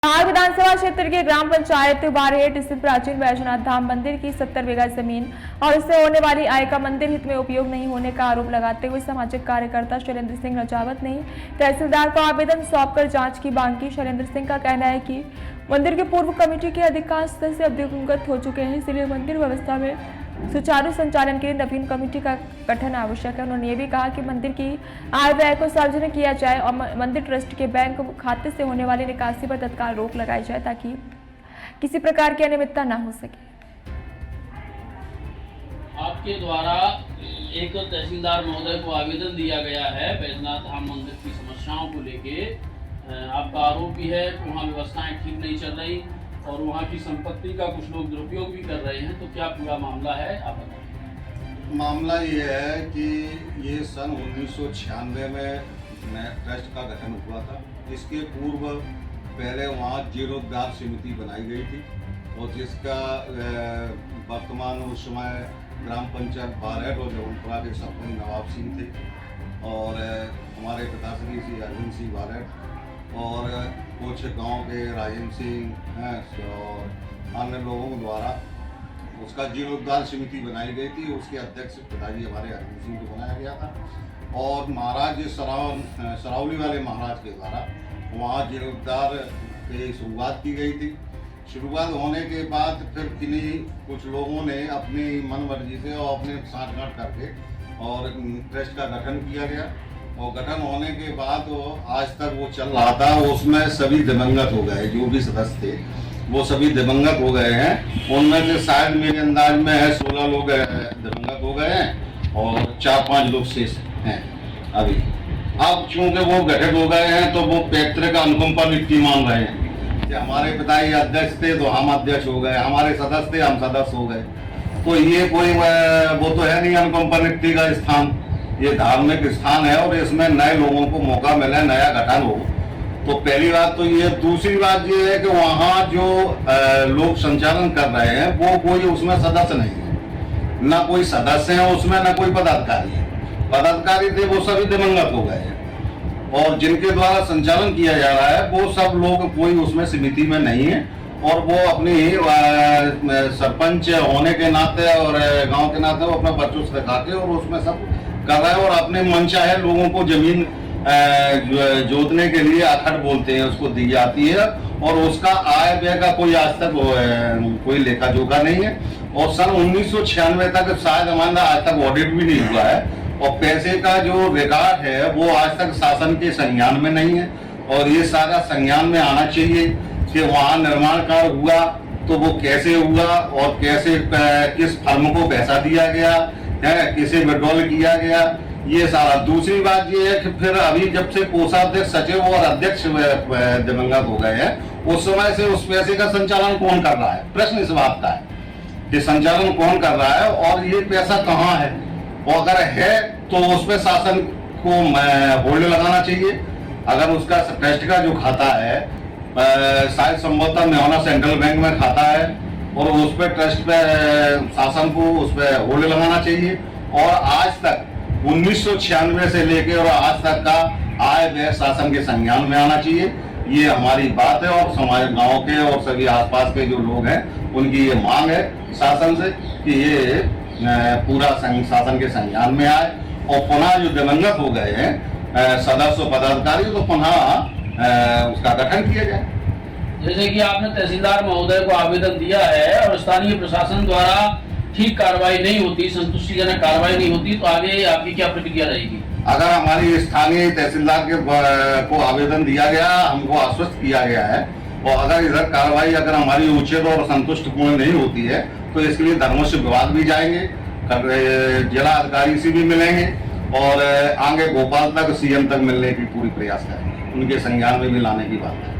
बिहार विधानसभा क्षेत्र के ग्राम पंचायत बारहेट स्थित प्राचीन वैजनाथ धाम मंदिर की 70 बीघा जमीन और इससे होने वाली आय का मंदिर हित में उपयोग नहीं होने का आरोप लगाते हुए सामाजिक कार्यकर्ता शैलेंद्र सिंह रजावत ने तहसीलदार को आवेदन सौंपकर जांच की मांग की। शैलेंद्र सिंह का कहना है कि मंदिर के पूर्व कमेटी के अधिकांश सदस्य अब दिवंगत हो चुके हैं, इसलिए मंदिर व्यवस्था में सुचारू संचालन के लिए नवीन कमेटी का गठन आवश्यक है। उन्होंने ये भी कहा कि मंदिर की आय व्यय को सार्वजनिक किया जाए और मंदिर ट्रस्ट के बैंक खाते से होने वाली निकासी पर तत्काल रोक लगाई जाए ताकि किसी प्रकार की अनियमितता न हो सके। आपके द्वारा एक तहसीलदार महोदय को आवेदन दिया गया है वैजनाथ धाम मंदिर की समस्याओं को लेके। आपका आरोप भी है कि वहाँ व्यवस्थाएं ठीक नहीं चल रही और वहाँ की संपत्ति का कुछ लोग दुरुपयोग भी कर रहे हैं, तो क्या पूरा मामला है आप बताएं। मामला ये है कि ये सन 1996 में ट्रस्ट का गठन हुआ था। इसके पूर्व पहले वहाँ जीर्णोद्धार समिति बनाई गई थी और जिसका वर्तमान उस समय ग्राम पंचायत बारहेट और जौनपुरा के सरपंच नवाब सिंह थे और हमारे पिताश्री श्री अर्जुन सिंह बारहेट और कुछ गांव के राजेंद्र सिंह हैं और अन्य लोगों द्वारा उसका जीर्णोद्धार समिति बनाई गई थी। उसके अध्यक्ष पिताजी हमारे अर्जुन सिंह को बनाया गया था और महाराज सरावली वाले महाराज के द्वारा वहाँ जीर्णोद्धार की शुरुआत की गई थी। शुरुआत होने के बाद फिर किन्हीं कुछ लोगों ने अपनी मन मर्जी से और अपने साठगांठ करके और ट्रस्ट का गठन किया गया और गठन होने के बाद आज तक वो चल रहा था। उसमें सभी दिवंगत हो गए, जो भी सदस्य थे वो सभी दिवंगत हो गए हैं। उनमें से शायद मेरे अंदाज में है 16 लोग दिवंगत हो गए हैं और 4-5 लोग शेष हैं अभी। अब चूंकि वो गठित हो गए हैं तो वो पैतृक अनुकंपा नीति मान रहे हैं कि हमारे पिताजी अध्यक्ष थे तो हम अध्यक्ष हो गए, हमारे सदस्य थे हम सदस्य हो गए। तो ये कोई वो तो है नहीं अनुकंपा नीति का स्थान, ये धार्मिक स्थान है और इसमें नए लोगों को मौका मिले, नया गठन हो। तो पहली बात तो ये। दूसरी बात ये है कि वहाँ जो लोग संचालन कर रहे हैं वो कोई उसमें सदस्य नहीं है, ना कोई सदस्य है उसमें, ना कोई पदाधिकारी है। पदाधिकारी थे वो सभी दिवंगत हो गए हैं और जिनके द्वारा संचालन किया जा रहा है वो सब लोग कोई उसमें समिति में नहीं है और वो अपने सरपंच होने के नाते और गांव के नाते वो अपना बच्चों से दिखा के और उसमें सब कर रहे हैं और अपने मनचाहे लोगों को जमीन जोतने के लिए अखट बोलते हैं उसको दी जाती है और उसका आय व्यय का कोई आज तक कोई लेखा जोखा नहीं है। और सन 1996 तक शायद हमारा आज तक ऑडिट भी नहीं हुआ है और पैसे का जो रिकॉर्ड है वो आज तक शासन के संज्ञान में नहीं है और ये सारा संज्ञान में आना चाहिए कि वहाँ निर्माण कार्य हुआ तो वो कैसे हुआ और कैसे किस फर्म को पैसा दिया गया है, किसे विड्रॉल किया गया, ये सारा। दूसरी बात ये है कि फिर अभी जब से कोषाध्यक्ष, सचिव और अध्यक्ष दिवंगत हो गए हैं उस समय से उस पैसे का संचालन कौन कर रहा है। प्रश्न इस बात का है कि संचालन कौन कर रहा है और ये पैसा कहाँ है और अगर है तो उस पर शासन को होल्ड लगाना चाहिए। अगर उसका ट्रस्ट का जो खाता है शायद संभवतः मेहना सेंट्रल बैंक में खाता है और उस पर ट्रस्ट पे शासन को उस पर होल्ड लगाना चाहिए और आज तक 1996 से लेकर और आज तक का आय व्यय शासन के संज्ञान में आना चाहिए। ये हमारी बात है और हमारे गांव के और सभी आसपास के जो लोग हैं उनकी ये मांग है शासन से कि ये पूरा शासन के संज्ञान में आए और पुनः जो दिवंगत हो गए हैं सदस्य पदाधिकारी तो पुनः उसका गठन किया जाए। जैसे कि आपने तहसीलदार महोदय को आवेदन दिया है और स्थानीय प्रशासन द्वारा ठीक कार्रवाई नहीं होती, संतुष्टिजनक कार्रवाई नहीं होती, तो आगे आपकी क्या प्रतिक्रिया रहेगी? अगर हमारी स्थानीय तहसीलदार को आवेदन दिया गया, हमको आश्वस्त किया गया है और अगर इधर कार्रवाई अगर हमारी उचित और संतुष्टपूर्ण नहीं होती है तो इसके लिए धर्मस्व विभाग भी जाएंगे, जिला अधिकारी से भी मिलेंगे और आगे भोपाल तक सीएम तक मिलने की पूरी प्रयास करेंगे, उनके संज्ञान में भी लाने की बात है।